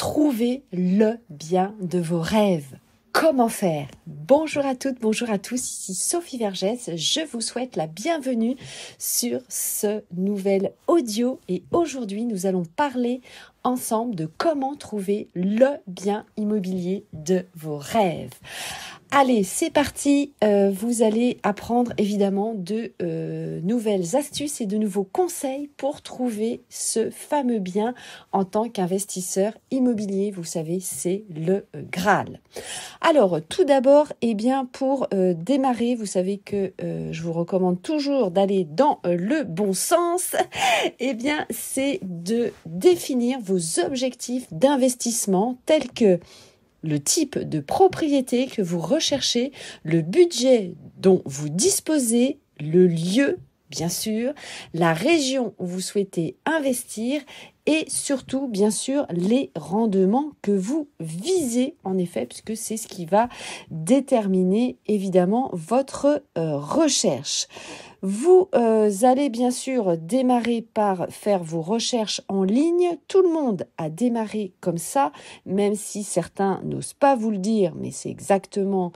Trouvez le bien de vos rêves. Comment faire? Bonjour à toutes, bonjour à tous, ici Sophie Vergès, je vous souhaite la bienvenue sur ce nouvel audio et aujourd'hui nous allons parler ensemble de comment trouver le bien immobilier de vos rêves. Allez, c'est parti, vous allez apprendre évidemment de nouvelles astuces et de nouveaux conseils pour trouver ce fameux bien en tant qu'investisseur immobilier. Vous savez, c'est le Graal. Alors, tout d'abord, pour démarrer, vous savez que je vous recommande toujours d'aller dans le bon sens. C'est de définir vos objectifs d'investissement tels que le type de propriété que vous recherchez, le budget dont vous disposez, le lieu, bien sûr, la région où vous souhaitez investir et surtout, bien sûr, les rendements que vous visez, en effet, puisque c'est ce qui va déterminer, évidemment, votre recherche. Vous allez bien sûr démarrer par faire vos recherches en ligne. Tout le monde a démarré comme ça, même si certains n'osent pas vous le dire, mais c'est exactement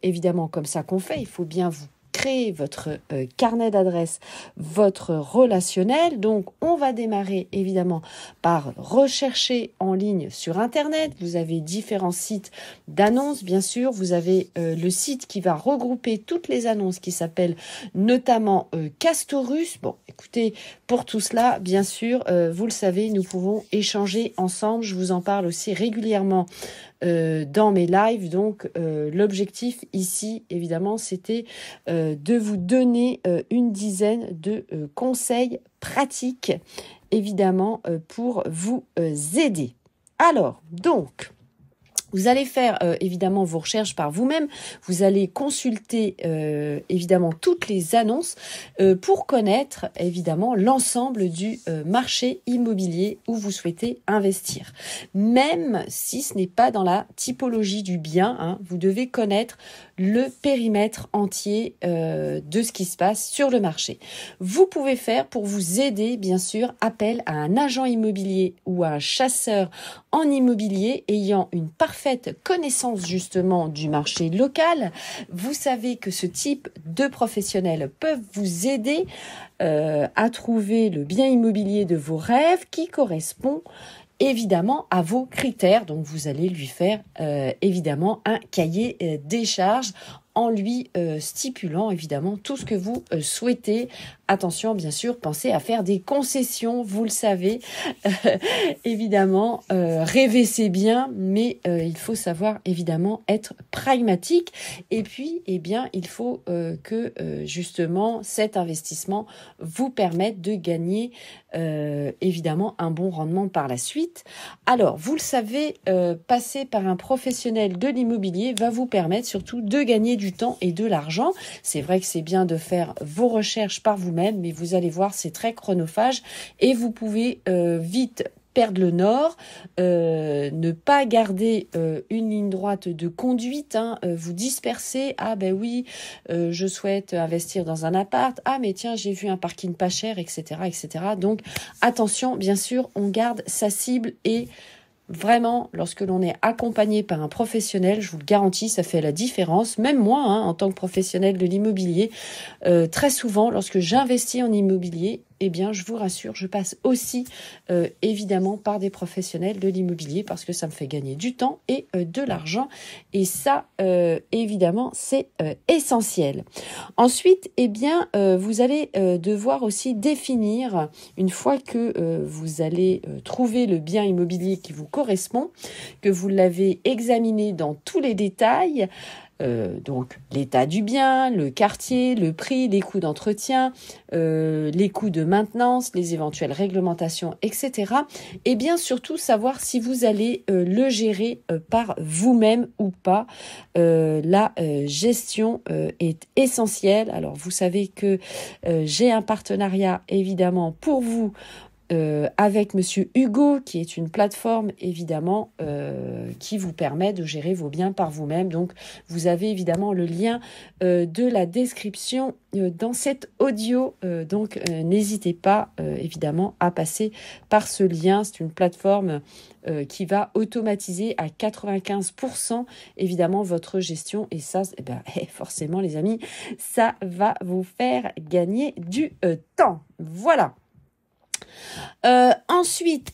évidemment comme ça qu'on fait. Il faut bien vous créer votre carnet d'adresses, votre relationnel. Donc, on va démarrer évidemment par rechercher en ligne sur Internet. Vous avez différents sites d'annonces, bien sûr. Vous avez le site qui va regrouper toutes les annonces qui s'appelle notamment Castorus. Bon, écoutez, pour tout cela, bien sûr, vous le savez, nous pouvons échanger ensemble. Je vous en parle aussi régulièrement dans mes lives. Donc l'objectif ici évidemment c'était de vous donner une dizaine de conseils pratiques évidemment pour vous aider. Alors donc vous allez faire évidemment vos recherches par vous-même. Vous allez consulter évidemment toutes les annonces pour connaître évidemment l'ensemble du marché immobilier où vous souhaitez investir. Même si ce n'est pas dans la typologie du bien, vous devez connaître le périmètre entier de ce qui se passe sur le marché. Vous pouvez faire pour vous aider bien sûr appel à un agent immobilier ou à un chasseur en immobilier ayant une parfaite connaissance justement du marché local. Vous savez que ce type de professionnels peuvent vous aider à trouver le bien immobilier de vos rêves qui correspond évidemment à vos critères. Donc vous allez lui faire évidemment un cahier des charges en lui stipulant évidemment tout ce que vous souhaitez. Attention, bien sûr, pensez à faire des concessions, vous le savez. Évidemment, rêver c'est bien, mais il faut savoir évidemment être pragmatique. Et puis, il faut que justement cet investissement vous permette de gagner évidemment un bon rendement par la suite. Alors, vous le savez, passer par un professionnel de l'immobilier va vous permettre surtout de gagner du temps et de l'argent. C'est vrai que c'est bien de faire vos recherches par vous-même, mais vous allez voir, c'est très chronophage et vous pouvez vite perdre le nord, ne pas garder une ligne droite de conduite, vous disperser. Ah ben oui, je souhaite investir dans un appart. Ah mais tiens, j'ai vu un parking pas cher, etc., etc. Donc attention, bien sûr, on garde sa cible et vraiment, lorsque l'on est accompagné par un professionnel, je vous le garantis, ça fait la différence. Même moi, en tant que professionnel de l'immobilier, très souvent, lorsque j'investis en immobilier, je vous rassure, je passe aussi évidemment par des professionnels de l'immobilier parce que ça me fait gagner du temps et de l'argent. Et ça, évidemment, c'est essentiel. Ensuite, vous allez devoir aussi définir, une fois que vous allez trouver le bien immobilier qui vous correspond, que vous l'avez examiné dans tous les détails, donc l'état du bien, le quartier, le prix, les coûts d'entretien, les coûts de maintenance, les éventuelles réglementations, etc. Et bien surtout savoir si vous allez le gérer par vous-même ou pas. La gestion est essentielle. Alors vous savez que j'ai un partenariat évidemment pour vous avec Monsieur Hugo, qui est une plateforme évidemment qui vous permet de gérer vos biens par vous-même. Donc vous avez évidemment le lien de la description dans cet audio. Donc n'hésitez pas évidemment à passer par ce lien. C'est une plateforme qui va automatiser à 95% évidemment votre gestion. Et ça, forcément les amis, ça va vous faire gagner du temps. Voilà. Ensuite,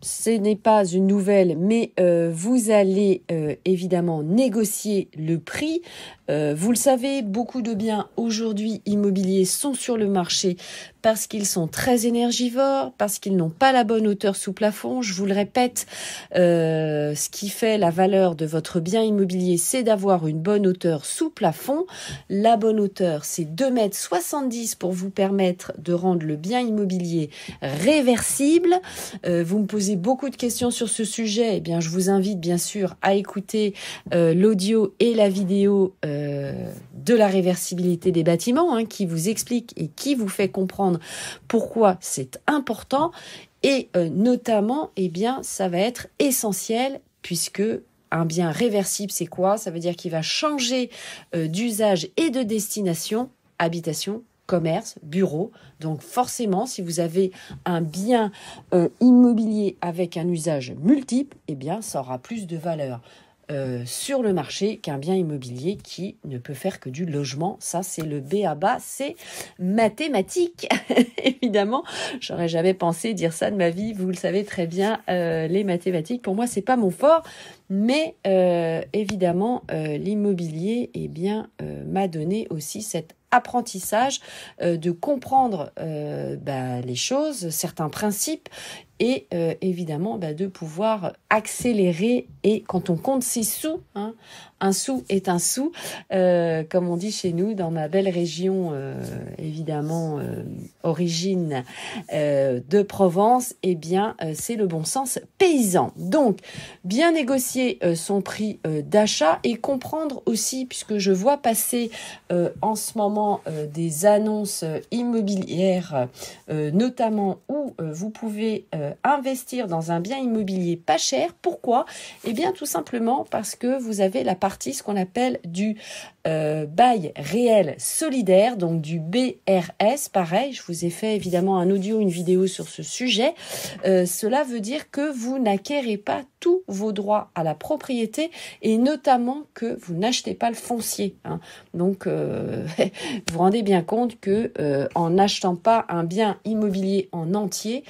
ce n'est pas une nouvelle, mais vous allez évidemment négocier le prix. Vous le savez, beaucoup de biens aujourd'hui immobiliers sont sur le marché parce qu'ils sont très énergivores, parce qu'ils n'ont pas la bonne hauteur sous plafond. Je vous le répète, ce qui fait la valeur de votre bien immobilier, c'est d'avoir une bonne hauteur sous plafond. La bonne hauteur, c'est 2,70 m pour vous permettre de rendre le bien immobilier réversible. Vous me posez beaucoup de questions sur ce sujet. Je vous invite bien sûr à écouter l'audio et la vidéo de la réversibilité des bâtiments, qui vous explique et qui vous fait comprendre pourquoi c'est important. Et notamment, ça va être essentiel puisque un bien réversible, c'est quoi? Ça veut dire qu'il va changer d'usage et de destination, habitation, commerce, bureau. Donc forcément, si vous avez un bien immobilier avec un usage multiple, ça aura plus de valeur sur le marché qu'un bien immobilier qui ne peut faire que du logement. Ça, c'est le b.a.-ba, c'est mathématique. Évidemment, j'aurais jamais pensé dire ça de ma vie. Vous le savez très bien, les mathématiques, pour moi, c'est pas mon fort. Mais évidemment, l'immobilier, m'a donné aussi cet apprentissage de comprendre les choses, certains principes, et évidemment de pouvoir accélérer. Et quand on compte ses sous, un sou est un sou, comme on dit chez nous dans ma belle région, origine de Provence, c'est le bon sens paysan. Donc bien négocier son prix d'achat et comprendre aussi, puisque je vois passer en ce moment des annonces immobilières, notamment où vous pouvez investir dans un bien immobilier pas cher. Pourquoi? Tout simplement parce que vous avez la partie, ce qu'on appelle du bail réel solidaire, donc du BRS. Pareil, je vous ai fait évidemment un audio, une vidéo sur ce sujet. Cela veut dire que vous n'acquérez pas tous vos droits à la propriété et notamment que vous n'achetez pas le foncier. Donc, vous vous rendez bien compte que en n'achetant pas un bien immobilier en entier,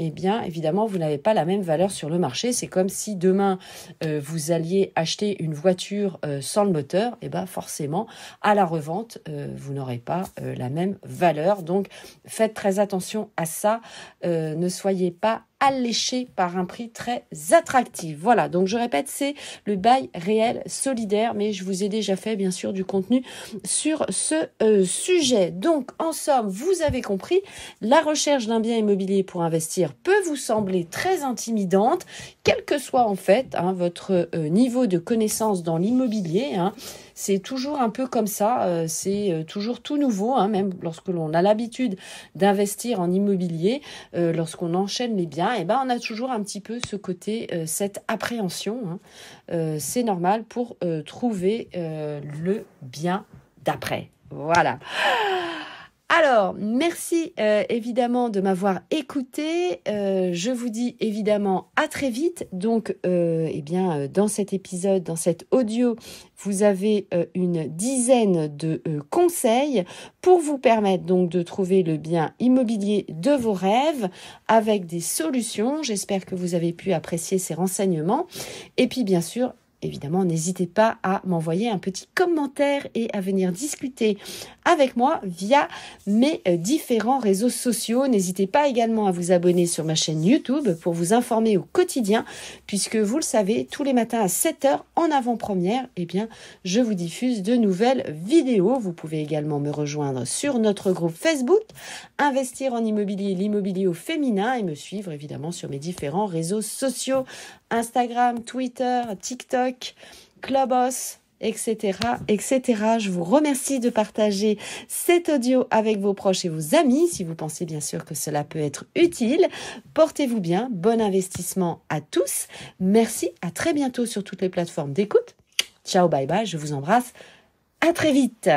évidemment, vous n'avez pas la même valeur sur le marché. C'est comme si demain, vous alliez acheter une voiture sans le moteur. Forcément, à la revente, vous n'aurez pas la même valeur. Donc, faites très attention à ça. Ne soyez pas alléché par un prix très attractif. Voilà, donc je répète, c'est le bail réel solidaire, mais je vous ai déjà fait bien sûr du contenu sur ce sujet. Donc en somme, vous avez compris, la recherche d'un bien immobilier pour investir peut vous sembler très intimidante, quel que soit en fait votre niveau de connaissance dans l'immobilier. C'est toujours un peu comme ça, c'est toujours tout nouveau, même lorsque l'on a l'habitude d'investir en immobilier, lorsqu'on enchaîne les biens, on a toujours un petit peu ce côté, cette appréhension. C'est normal pour trouver le bien d'après. Voilà. Alors, merci évidemment de m'avoir écouté. Je vous dis évidemment à très vite. Donc, dans cet épisode, dans cet audio, vous avez une dizaine de conseils pour vous permettre donc de trouver le bien immobilier de vos rêves avec des solutions. J'espère que vous avez pu apprécier ces renseignements. Et puis, bien sûr, évidemment, n'hésitez pas à m'envoyer un petit commentaire et à venir discuter avec moi via mes différents réseaux sociaux. N'hésitez pas également à vous abonner sur ma chaîne YouTube pour vous informer au quotidien, puisque vous le savez, tous les matins à 7h en avant-première, je vous diffuse de nouvelles vidéos. Vous pouvez également me rejoindre sur notre groupe Facebook, Investir en immobilier, l'immobilier au féminin, et me suivre évidemment sur mes différents réseaux sociaux, Instagram, Twitter, TikTok, Clubhouse, etc., etc. Je vous remercie de partager cet audio avec vos proches et vos amis, si vous pensez bien sûr que cela peut être utile. Portez-vous bien, bon investissement à tous. Merci, à très bientôt sur toutes les plateformes d'écoute. Ciao, bye bye, je vous embrasse. À très vite.